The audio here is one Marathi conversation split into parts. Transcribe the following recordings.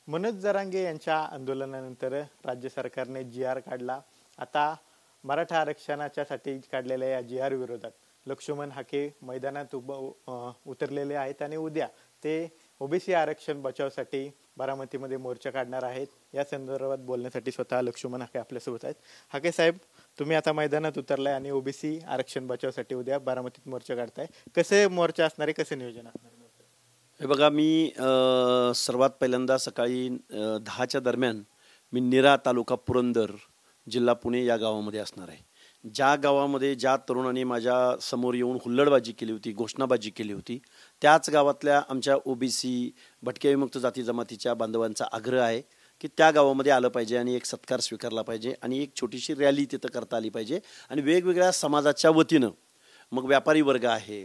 मनोज जरांगे यांच्या आंदोलनानंतर राज्य सरकारने जी-आर काढला। आता मराठा आरक्षणाच्यासाठी काढलेल्या या जी-आर विरोधात लक्ष्मण हाके मैदानात उतरलेले आहेत आणि उद्या ते ओबीसी आरक्षण बचावसाठी बारामतीमध्ये मोर्चा काढणार आहेत। या संदर्भात बोलण्यासाठी स्वतः लक्ष्मण हाके आपल्यासोबत आहेत। हाके साहेब, तुम्ही आता मैदानात उतरलाय आणि ओबीसी आरक्षण बचावसाठी उद्या बारामतीत मोर्चा काढताय, कसे मोर्चा असणार आहे, कसे नियोजन असणार? हे बघा, मी सर्वात पहिल्यांदा सकाळी 10च्या दरम्यान मी नीरा तालुका पुरंदर जिल्हा पुणे या गावामध्ये असणार आहे। ज्या गावामध्ये ज्या तरुणांनी माझ्या समोर येऊन हुल्लडबाजी केली होती, घोषणाबाजी केली होती, त्याच गावातल्या आमच्या ओबीसी भटक्या विमुक्त जाती जमातीच्या बांधवांचा आग्रह आहे की त्या गावामध्ये आलं पाहिजे आणि एक सत्कार स्वीकारला पाहिजे आणि एक छोटीशी रॅली तिथं करता आली पाहिजे। आणि वेगवेगळ्या समाजाच्या वतीनं, मग व्यापारी वर्ग आहे,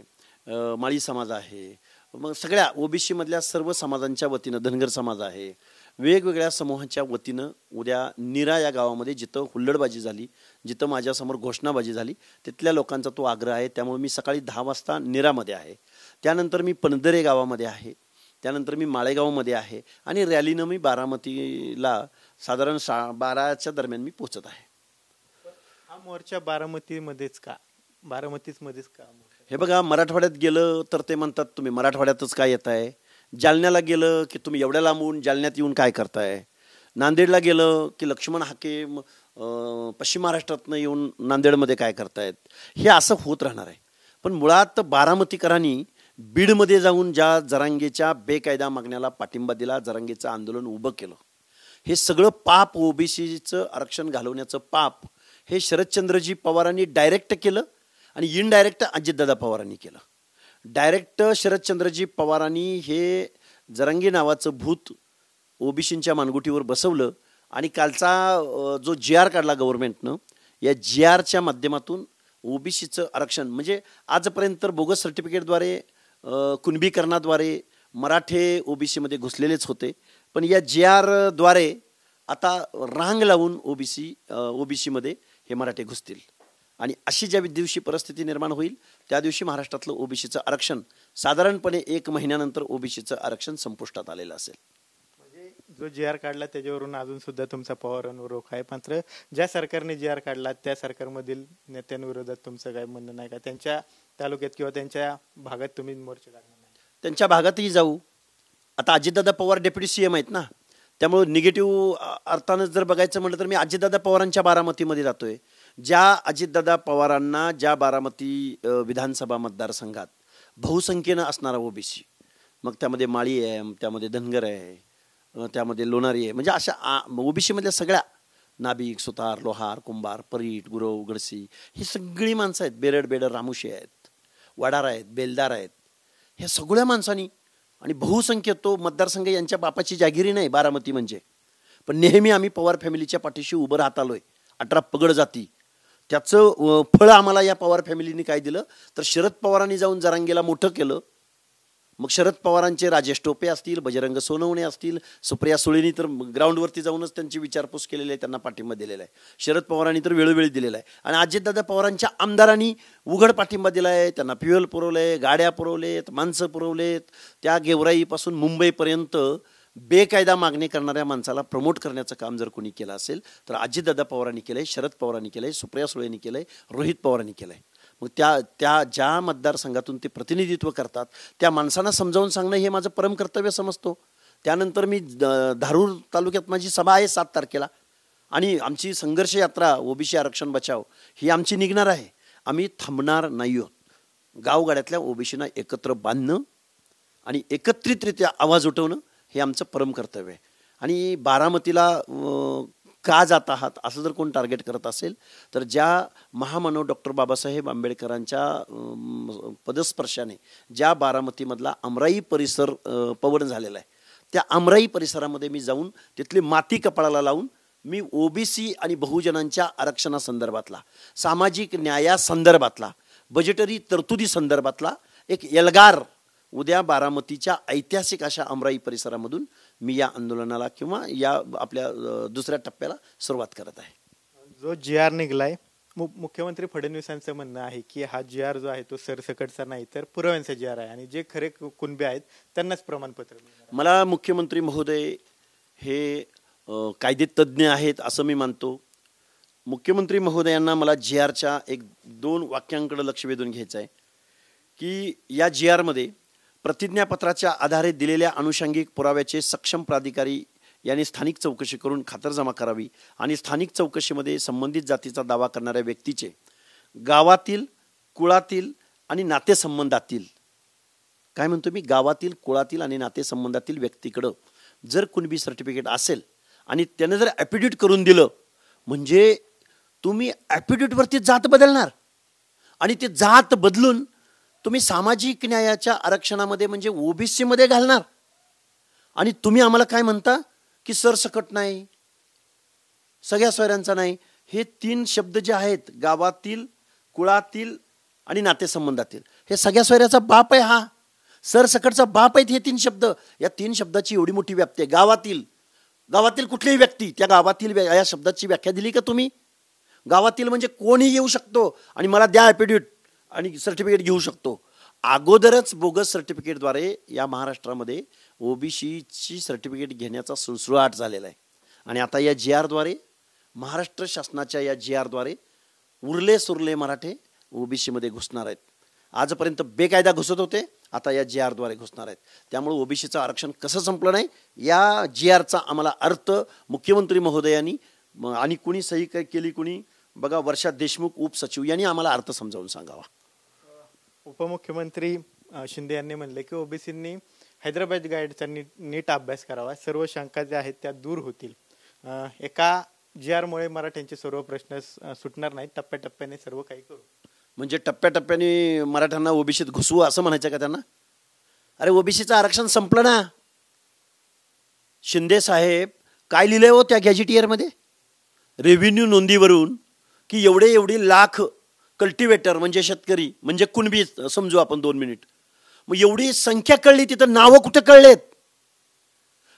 माळी समाज आहे, मग सगळ्या ओबीसी मधल्या सर्व समाजांच्या वतीनं, धनगर समाज आहे, वेगवेगळ्या समूहांच्या वतीनं उद्या नीरा या गावामध्ये जिथं हुल्लडबाजी झाली, जिथं माझ्यासमोर घोषणाबाजी झाली, तिथल्या लोकांचा तो आग्रह आहे। त्यामुळे मी सकाळी 10 वाजता नीरामध्ये आहे, त्यानंतर मी पणदरे गावामध्ये आहे, त्यानंतर मी माळेगावमध्ये आहे आणि रॅलीनं मी बारामतीला साधारण 12च्या दरम्यान मी पोहोचत आहे। हा मोर्चा बारामतीमध्येच का? बारामतीमध्येच का? हे बघा, मराठवाड्यात गेलं तर ते म्हणतात तुम्ही मराठवाड्यातच काय येत आहे, जालन्याला गेलं की तुम्ही एवढ्या लांबून जालन्यात येऊन काय करताय, नांदेडला गेलं की लक्ष्मण हाके पश्चिम महाराष्ट्रातनं येऊन नांदेडमध्ये काय करतायत, हे असं होत राहणार आहे। पण मुळात बारामतीकरांनी बीडमध्ये जाऊन ज्या जरांगेच्या बेकायदा मागण्याला पाठिंबा दिला, जरांगेचं आंदोलन उभं केलं, हे सगळं पाप, ओबीसीचं आरक्षण घालवण्याचं पाप हे शरदचंद्रजी पवारांनी डायरेक्ट केलं आणि इनडायरेक्ट अजितदादा पवारांनी केलं। डायरेक्ट शरदचंद्रजी पवारांनी हे जरांगे नावाचं भूत ओबीसींच्या मानगुटीवर बसवलं आणि कालचा जो जी-आर काढला गव्हर्नमेंटनं, या जी-आरच्या माध्यमातून ओबीसीचं आरक्षण, म्हणजे आजपर्यंत बोगस सर्टिफिकेटद्वारे, कुणबीकरणाद्वारे मराठे ओबीसीमध्ये घुसलेलेच होते, पण या जी-आरद्वारे आता रांग लावून ओबीसीमध्ये हे मराठे घुसतील आणि अशी ज्या दिवशी परिस्थिती निर्माण होईल त्या दिवशी महाराष्ट्रातलं ओबीसीचं आरक्षण साधारणपणे 1 महिन्यानंतर ओबीसीचं आरक्षण संपुष्टात आलेलं असेल। म्हणजे जो जी-आर काढला त्याच्यावरून अजून सुद्धा तुमचा पवारांवर रोख आहे, मात्र ज्या सरकारने जी-आर काढला त्या सरकारमधील नेत्यांविरोधात तुमचं काय म्हणणं नाही का? त्यांच्या तालुक्यात किंवा त्यांच्या भागात तुम्ही मोर्चा काढणार नाही? त्यांच्या भागातही जाऊ। आता अजितदादा पवार डेप्युटी सीएम आहेत ना, त्यामुळे निगेटिव्ह अर्थानं जर बघायचं म्हटलं तर मी अजितदादा पवारांच्या बारामतीमध्ये जातोय। ज्या अजितदादा पवारांना ज्या बारामती विधानसभा मतदारसंघात बहुसंख्येनं असणारा ओबीसी, मग त्यामध्ये माळी आहे, त्यामध्ये धनगर आहे, त्यामध्ये लोणारी आहे, म्हणजे अशा ओबीसीमधल्या सगळ्या नाभिक, सुतार, लोहार, कुंभार, परीट, गुरव, गडसी, ही सगळी माणसं आहेत, बेरड बेडर रामुशी आहेत, वडार आहेत, बेलदार आहेत, ह्या सगळ्या माणसांनी आणि बहुसंख्य तो मतदारसंघ यांच्या बापाची जागिरी नाही बारामती म्हणजे, पण नेहमी आम्ही पवार फॅमिलीच्या पाठीशी उभं राहत आलोय। 18 पगड जाती, त्याचं फळ आम्हाला या पवार फॅमिलीने काय दिलं तर शरद पवारांनी जाऊन जरांगेला मोठं केलं। मग शरद पवारांचे राजेश टोपे असतील, बजरंग सोनवणे असतील, सुप्रिया सुळेंनी तर ग्राउंडवरती जाऊनच त्यांची विचारपूस केलेली आहे, त्यांना पाठिंबा दिलेला आहे। शरद पवारांनी तर वेळोवेळी दिलेला आहे आणि अजितदादा पवारांच्या आमदारांनी उघड पाठिंबा दिला आहे, त्यांना फ्युएल पुरवलंय, गाड्या पुरवलेत, माणसं पुरवलेत, त्या गेवराईपासून मुंबईपर्यंत बेकायदा मागणी करणाऱ्या माणसाला प्रमोट करण्याचं काम जर कोणी केलं असेल तर अजितदादा पवारांनी केलंय, शरद पवारांनी केलंय, सुप्रिया सुळेंनी केलंय, रोहित पवारांनी केलंय। मग त्या ज्या मतदारसंघातून ते प्रतिनिधित्व करतात त्या माणसांना समजावून सांगणं हे माझं परम कर्तव्य समजतो। त्यानंतर मी धारूर तालुक्यात माझी सभा आहे 7 तारखेला आणि आमची संघर्ष यात्रा ओबीसी आरक्षण बचाव ही आमची निघणार आहे। आम्ही थांबणार नाही आहोत। गावगाड्यातल्या ओबीसींना एकत्र बांधणं आणि एकत्रितरित्या आवाज उठवणं हे आमचं परम कर्तव्य आहे। आणि बारामतीला का जात आहात असं जर कोण टार्गेट करत असेल तर ज्या महामानव डॉक्टर बाबासाहेब आंबेडकरांच्या पदस्पर्शाने ज्या बारामतीमधला अमराई परिसर पवन झालेला आहे, त्या अमराई परिसरामध्ये मी जाऊन तिथली माती कपाळाला लावून मी ओबीसी आणि बहुजनांच्या आरक्षणासंदर्भातला, सामाजिक न्यायासंदर्भातला, बजेटरी तरतुदी संदर्भातला एक एल्गार उद्या बारामतीच्या ऐतिहासिक अशा अमराई परिसरामधून मी या आंदोलनाला किंवा या आपल्या दुसऱ्या टप्प्याला सुरुवात करत आहे। जो जी-आर निघलाय, मुख्यमंत्री फडणवीसांचं म्हणणं आहे की हा जी-आर जो आहे तो सरसकटचा नाही तर पुराव्यांचा जी-आर आहे आणि जे खरे कुणबे आहेत त्यांनाच प्रमाणपत्र मिळणार। मला मुख्यमंत्री महोदय हे कायदेतज्ञ आहेत असं मी मानतो. मुख्यमंत्री महोदयांना मला जी आरच्या एक दोन वाक्यांकडे लक्ष वेधून घ्यायचं आहे की या जी आरमध्ये प्रतिज्ञापत्राच्या आधारे दिलेल्या अनुषंगिक पुराव्याचे सक्षम प्राधिकारी यांनी स्थानिक चौकशी करून खातरजमा करावी आणि स्थानिक चौकशीमध्ये संबंधित जातीचा दावा करणाऱ्या व्यक्तीचे गावातील, कुळातील आणि नातेसंबंधातील, काय म्हणतो मी, गावातील, कुळातील आणि नातेसंबंधातील व्यक्तीकडं जर कुणबी सर्टिफिकेट असेल आणि त्यानं जर ॲफिडेविट करून दिलं, म्हणजे तुम्ही ॲफिडेविटवरती जात बदलणार आणि ते जात बदलून तुम्ही सामाजिक न्यायाच्या आरक्षणामध्ये म्हणजे ओबीसी मध्ये घालणार आणि तुम्ही आम्हाला काय म्हणता की सरसकट नाही, सगळ्या सोयऱ्यांचा नाही. हे तीन शब्द जे आहेत, गावातील, कुळातील आणि नातेसंबंधातील, हे सगळ्या सोयऱ्याचा बाप आहे, हा सरसकटचा बाप आहेत हे तीन शब्द. या तीन शब्दाची एवढी मोठी व्याप्ती आहे. गावातील कुठलीही व्यक्ती, त्या गावातील या शब्दाची व्याख्या दिली का तुम्ही? गावातील म्हणजे कोणी येऊ शकतो आणि मला द्या ॲफिडेविट आणि सर्टिफिकेट घेऊ शकतो. अगोदरच बोगस सर्टिफिकेटद्वारे या महाराष्ट्रामध्ये ओबीसीची सर्टिफिकेट घेण्याचा सुळसुळाट झालेला आहे आणि आता या जी आरद्वारे, महाराष्ट्र शासनाच्या या जी आरद्वारे उरले सुरले मराठे ओबीसीमध्ये घुसणार आहेत. आजपर्यंत बेकायदा घुसत होते, आता या जी आरद्वारे घुसणार आहेत. त्यामुळे ओबीसीचं आरक्षण कसं संपलं नाही, या जी आरचा आम्हाला अर्थ मुख्यमंत्री महोदयांनी आणि कुणी सही केली, कुणी बघा, वर्षा देशमुख उपसचिव यांनी आम्हाला अर्थ समजावून सांगावा. उपमुख्यमंत्री शिंदे यांनी म्हणले की ओबीसींनी हैदराबाद गाईडचा नीट अभ्यास करावा, सर्व शंका ज्या आहेत त्या दूर होतील. एका जी आरमुळे मराठ्यांचे सर्व प्रश्न सुटणार नाहीत, टप्प्याटप्प्याने सर्व काही करू. म्हणजे टप्प्याटप्प्याने मराठ्यांना ओबीसीत घुसवू असं म्हणायचं का त्यांना? अरे ओबीसीचं आरक्षण संपलं ना. शिंदे साहेब काय लिहिलंय हो त्या गॅजेटियरमध्ये, रेव्हेन्यू नोंदीवरून की एवढे लाख कल्टिवेटर म्हणजे शेतकरी म्हणजे कुणबी समजू आपण 2 मिनिट. मग एवढी संख्या कळली, तिथं नावं कुठे कळलेत?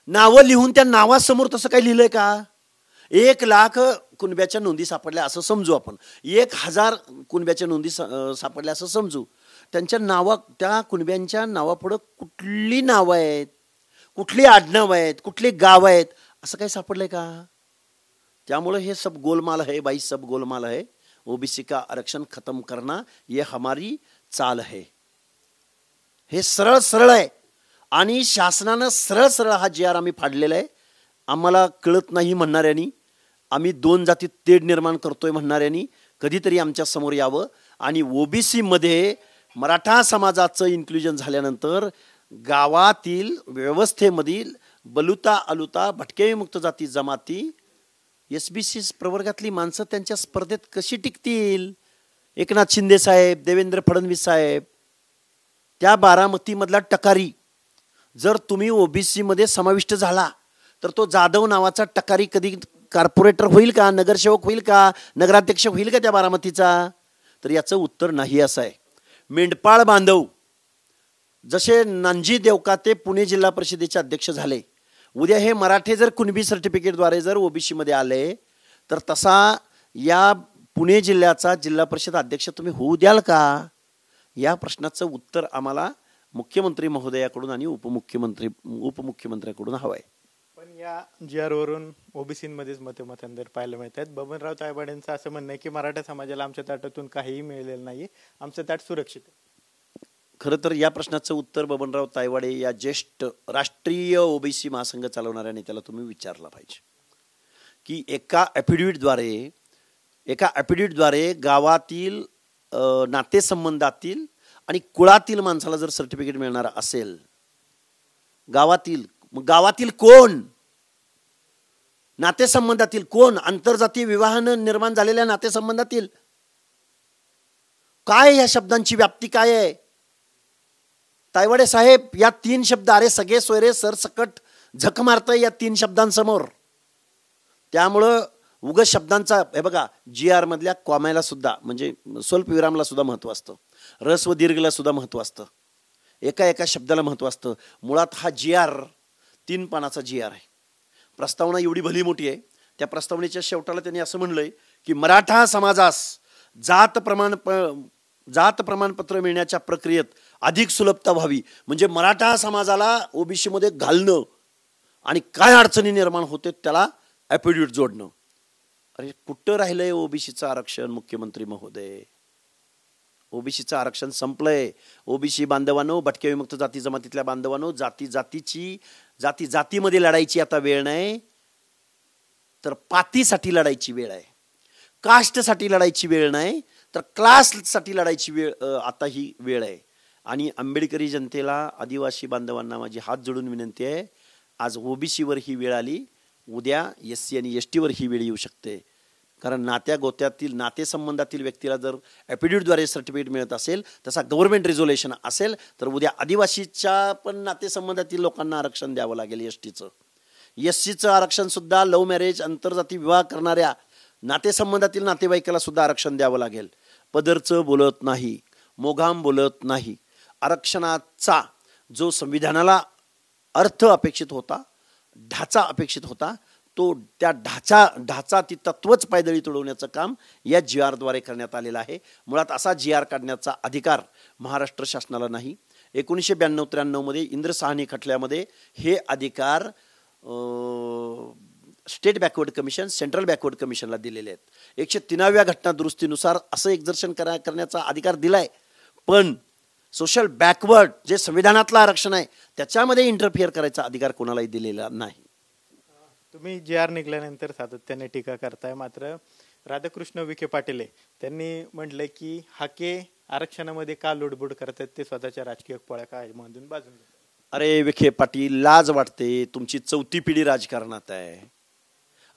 नावं लिहून त्या नावासमोर तसं काही लिहिलंय का? 1 लाख कुणब्याच्या नोंदी सापडल्या असं समजू आपण, 1000 कुणब्याच्या नोंदी सापडल्या असं समजू. त्या कुणब्यांच्या नावापुढं कुठली नावं आहेत, कुठली आडनाव आहेत, कुठले गाव आहेत असं काही सापडलंय का? त्यामुळे हे सब गोलमाल है भाई, सब गोलमाल है. ओबीसी का आरक्षण खत्म करना ये हमारी चाल है. हे सरळ सरळ आहे आणि शासनानं सरळ सरळ हा जी आर आम्ही फाडलेला आहे. आम्हाला कळत नाही म्हणणाऱ्यांनी, आम्ही 2 जातीत तेढ निर्माण करतोय म्हणणाऱ्यांनी कधीतरी आमच्या समोर यावं आणि ओबीसी मध्ये मराठा समाजाचं इन्क्लुजन झाल्यानंतर गावातील व्यवस्थेमधील बलुता अलुता भटके मुक्त जाती जमाती एसबीसी प्रवर्गातली माणसं त्यांच्या स्पर्धेत कशी टिकतील? एकनाथ शिंदे साहेब, देवेंद्र फडणवीस साहेब, त्या बारामतीमधला टकारी जर तुम्ही ओबीसी मध्ये समाविष्ट झाला तर तो जाधव नावाचा टकारी कधी कॉर्पोरेटर होईल का, नगरसेवक होईल का, नगराध्यक्ष होईल का त्या बारामतीचा? तर याचं उत्तर नाही असं आहे. मेंढपाळ बांधव जसे नानजी देवकाते पुणे जिल्हा परिषदेचे अध्यक्ष झाले, उद्या हे मराठे जर कुणबी सर्टिफिकेटद्वारे जर ओबीसी मध्ये आले तर तसा या पुणे जिल्ह्याचा जिल्हा परिषद अध्यक्ष तुम्ही होऊ द्याल का? या प्रश्नाचं उत्तर आम्हाला मुख्यमंत्री महोदयाकडून आणि उपमुख्यमंत्र्याकडून हवं आहे. पण या जी आर वरून ओबीसीमध्येच मतमतांतर पाहायला मिळत आहेत. बबनराव तायवाडेंचं असं म्हणणं आहे की मराठा समाजाला आमच्या ताटातून काहीही मिळालेलं नाही, आमचं ताट सुरक्षित आहे. खरं तर या प्रश्नाचं उत्तर बबनराव तायवाडे या ज्येष्ठ राष्ट्रीय ओबीसी महासंघ चालवणाऱ्या नेत्याला तुम्ही विचारला पाहिजे की एका ॲफिडेविटद्वारे गावातील, नातेसंबंधातील आणि कुळातील माणसाला जर सर्टिफिकेट मिळणार असेल, गावातील कोण, नातेसंबंधातील कोण, आंतरजातीय विवाहानं निर्माण झालेल्या नातेसंबंधातील काय, या शब्दांची व्याप्ती काय आहे? तायवाडे साहेब, या 3 शब्द, अरे सगळे सोयरे सरसकट झक मारतंय या 3 शब्दांसमोर. त्यामुळं उगच शब्दांचा, हे बघा, जी आर मधल्या कॉम्याला सुद्धा म्हणजे स्वल्प विरामला सुद्धा महत्व असतं, रस व दीर्घला सुद्धा महत्व असतं, एका शब्दाला महत्व असतं. मुळात हा जी आर 3 पानाचा जी आर आहे. प्रस्तावना एवढी भली मोठी आहे. त्या प्रस्तावनेच्या शेवटाला त्यांनी असं म्हणलंय की मराठा समाजास जात प्रमाणपत्र मिळण्याच्या प्रक्रियेत अधिक सुलभता व्हावी. म्हणजे मराठा समाजाला ओबीसी मध्ये घालणं आणि काय अडचणी निर्माण होते त्याला ॲफिडेव्हिट जोडणं. अरे कुठं राहिलंय ओबीसीचं आरक्षण मुख्यमंत्री महोदय? ओबीसीचं आरक्षण संपलंय. ओबीसी बांधवांनो, भटक्या विमुक्त जाती जमातीतल्या बांधवांनो, जाती जातीमध्ये लढायची आता वेळ नाही, तर पातीसाठी लढायची वेळ आहे. कास्टसाठी लढायची वेळ नाही, तर क्लाससाठी लढायची वेळ आता ही वेळ आहे. आणि आंबेडकरी जनतेला, आदिवासी बांधवांना माझी हात जोडून विनंती आहे, आज ओबीसीवर ही वेळ आली, उद्या SC आणि STवर ही वेळ येऊ शकते. कारण नात्या गोत्यातील नातेसंबंधातील व्यक्तीला जर ॲफिडेव्हिटद्वारे सर्टिफिकेट मिळत असेल, तसा गव्हर्नमेंट रिझोल्युशन असेल, तर उद्या आदिवासीच्या पण नातेसंबंधातील लोकांना आरक्षण द्यावं लागेल. STचं SCचं आरक्षणसुद्धा लव्ह मॅरेज आंतरजाती विवाह करणाऱ्या नातेसंबंधातील नातेवाईकाला सुद्धा आरक्षण द्यावं लागेल. पदरचं बोलत नाही, मोघाम बोलत नाही. आरक्षणाचा जो संविधानाला अर्थ अपेक्षित होता, ढाचा अपेक्षित होता, तो त्या ढाचा ती तत्वच पायदळी तुडवण्याचं काम या GRद्वारे करण्यात आलेलं आहे. मुळात असा GR काढण्याचा अधिकार महाराष्ट्र शासनाला नाही. 1992-93 मध्ये इंद्र साहनी खटल्यामध्ये हे अधिकार state backward commission, central backward कमिशनला दिलेले आहेत. 103व्या घटना दुरुस्तीनुसार असं एक्झर्शन करण्याचा अधिकार दिलाय, पण सोशल बॅकवर्ड जे संविधानातलं आरक्षण आहे त्याच्यामध्ये इंटरफिअर करायचा अधिकार कोणालाही दिलेला नाही. तुम्ही GR निघाल्यानंतर सातत्याने टीका करताय, मात्र राधाकृष्ण विखे पाटील त्यांनी म्हटलंय की हाके आरक्षणामध्ये का लुडबुड करतात, ते स्वतःच्या राजकीय पोळ्या काय मधून बाजून. अरे विखे पाटील, लाज वाटते, तुमची 4थी पिढी राजकारणात आहे.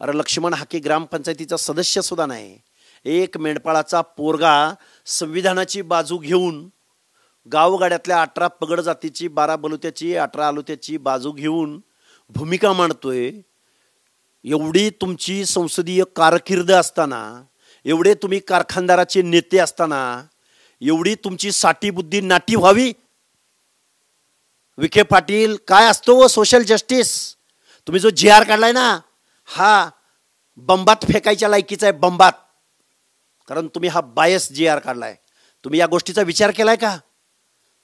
अरे लक्ष्मण हाके ग्रामपंचायतीचा सदस्य सुद्धा नाही. एक मेंढपाळाचा पोरगा संविधानाची बाजू घेऊन, गावगाड्यातल्या 18 पगड जातीची, 12 बलुत्याची, 18 आलुत्याची बाजू घेऊन भूमिका मांडतोय. एवढी तुमची संसदीय कारकीर्द असताना, एवढे तुम्ही कारखानदाराचे नेते असताना, एवढी तुमची साठी बुद्धी नाटी व्हावी. विखे पाटील, काय असतो सोशल जस्टिस? तुम्ही जो GR काढलाय ना, हा बंबात फेकायच्या लायकीचा आहे, बंबात. कारण तुम्ही हा बायस GR काढलाय. तुम्ही या गोष्टीचा विचार केलाय का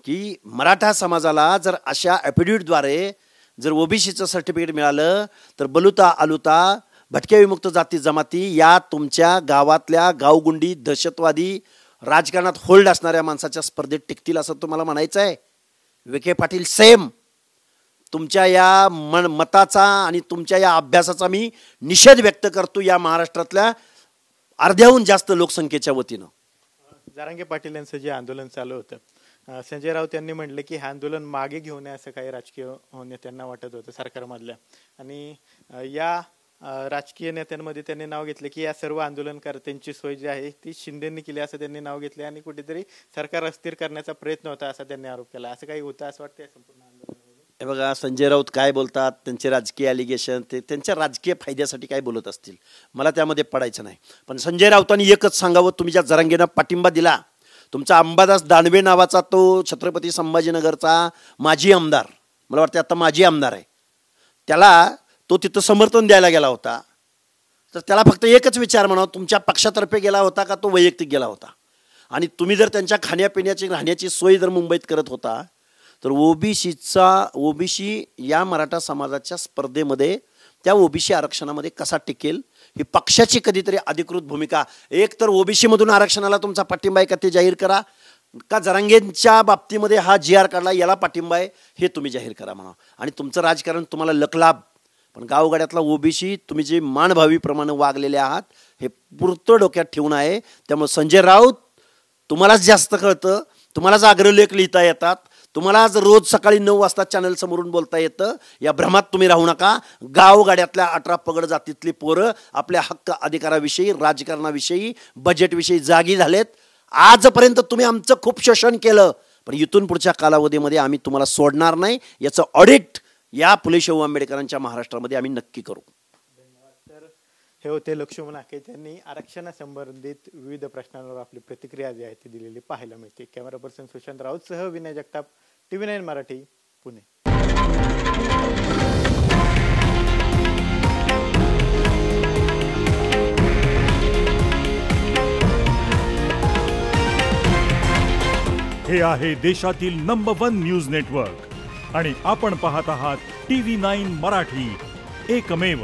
की मराठा समाजाला जर अशा ॲफिडेव्हिटद्वारे जर ओबीसीचं सर्टिफिकेट मिळालं, तर बलुता, आलुता, भटक्या विमुक्त जाती जमाती या तुमच्या गावातल्या गावगुंडी दहशतवादी राजकारणात होल्ड असणाऱ्या माणसाच्या स्पर्धेत टिकतील असं तुम्हाला म्हणायचं आहे? विखे पाटील, सेम तुमच्या या मताचा आणि तुमच्या या अभ्यासाचा मी निषेध व्यक्त करतो या महाराष्ट्रातल्या अर्ध्याहून जास्त लोकसंख्येच्या वतीनं. जरांगे पाटील यांचं जे आंदोलन चालू होतं, संजय राऊत यांनी म्हटलं की हे आंदोलन मागे घेऊ नये असं काही राजकीय नेत्यांना वाटत होतं सरकारमधल्या. आणि या राजकीय नेत्यांमध्ये त्यांनी नाव घेतले की या सर्व आंदोलनकर्त्यांची सोय जी आहे ती शिंदेंनी केली असं त्यांनी नाव घेतले, आणि कुठेतरी सरकार अस्थिर करण्याचा प्रयत्न होता असा त्यांनी आरोप केला. असं काही होतं असं वाटतं संपूर्ण आंदोलनामध्ये? हे बघा, संजय राऊत काय बोलतात, त्यांचे राजकीय ॲलिगेशन, ते त्यांच्या राजकीय फायद्यासाठी काय बोलत असतील, मला त्यामध्ये पडायचं नाही. पण संजय राऊतांनी एकच सांगावं, तुम्ही ज्या जरांगेनं पाठिंबा दिला, तुमचा अंबादास दानवे नावाचा तो छत्रपती संभाजीनगरचा माजी आमदार, मला वाटतं आता माजी आमदार आहे, त्याला तो तिथं समर्थन द्यायला गेला होता, तर त्याला फक्त एकच विचार म्हणावं, तुमच्या पक्षातर्फे गेला होता का तो वैयक्तिक गेला होता? आणि तुम्ही जर त्यांच्या खाण्यापिण्याची राहण्याची सोय जर मुंबईत करत होता, तर ओबीसी या मराठा समाजाच्या स्पर्धेमध्ये, त्या ओबीसी आरक्षणामध्ये कसा टिकेल ही पक्षाची कधीतरी अधिकृत भूमिका. एक तर ओबीसी मधून आरक्षणाला तुमचा पाठिंबा आहे का ते जाहीर करा, का जरांगेंच्या बाबतीमध्ये हा GR काढला याला पाठिंबा आहे हे तुम्ही जाहीर करा म्हणा. आणि तुमचं राजकारण तुम्हाला लकलाभ, पण गावगाड्यातला ओबीसी तुम्ही जे मानभावीप्रमाणे वागलेले आहात हे पुरतं डोक्यात ठेवून आहे. त्यामुळे संजय राऊत, तुम्हालाच जास्त कळतं, तुम्हालाच अग्रलेख लिहिता येतात, तुम्हाला आज रोज सकाळी 9 वाजता चॅनल समोरून बोलता येतं. या भ्रमात तुम्ही राहू नका. गावगाड्यातल्या 18 पगड जातीतली पोरं आपल्या हक्क अधिकाराविषयी, राजकारणाविषयी, बजेटविषयी जागी झालेत. आजपर्यंत तुम्ही आमचं खूप शोषण केलं, पण इथून पुढच्या कालावधीमध्ये आम्ही तुम्हाला सोडणार नाही. याचं ऑडिट या फुले शाहू आंबेडकरांच्या महाराष्ट्रामध्ये आम्ही नक्की करू. तर हे होते लक्ष्मण हाके, त्यांनी आरक्षणासंबंधित विविध प्रश्नांवर आपली प्रतिक्रिया जी आहे ती दिलेली पाहायला मिळते. कॅमेरा पर्सन सुशांत राऊत सह विनय जगताप, TV9 मराठी, पुणे. हे आहे देशातील नंबर 1 न्यूज नेटवर्क आणि आपण पाहत आहात TV9 मराठी, एकमेव